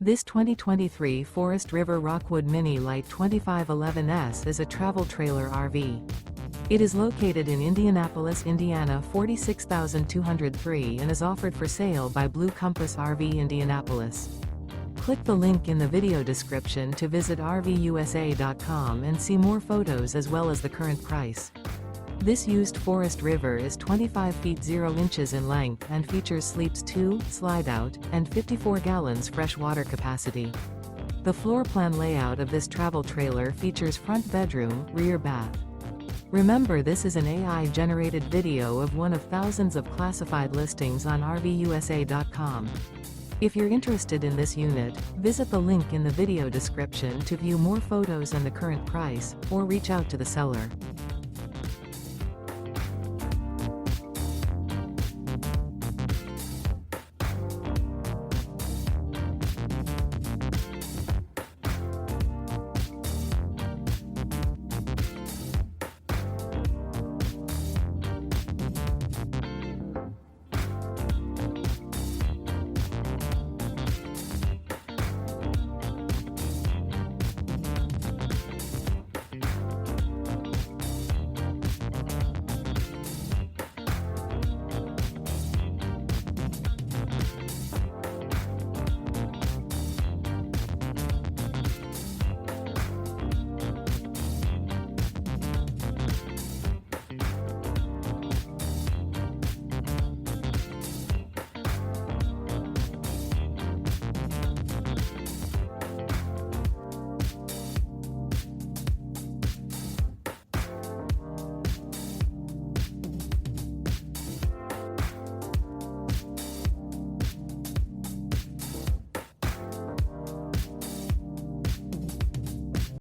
This 2023 Forest River Rockwood Mini Lite 2511S is a travel trailer RV. It is located in Indianapolis, Indiana 46203 and is offered for sale by Blue Compass RV Indianapolis. Click the link in the video description to visit RVUSA.com and see more photos as well as the current price. This used Forest River is 25 feet 0 inches in length and features sleeps 2, Slideout, and 54 gallons fresh water capacity. The floor plan layout of this travel trailer features front bedroom, rear bath. Remember, this is an AI-generated video of one of thousands of classified listings on RVUSA.com. If you're interested in this unit, visit the link in the video description to view more photos and the current price, or reach out to the seller.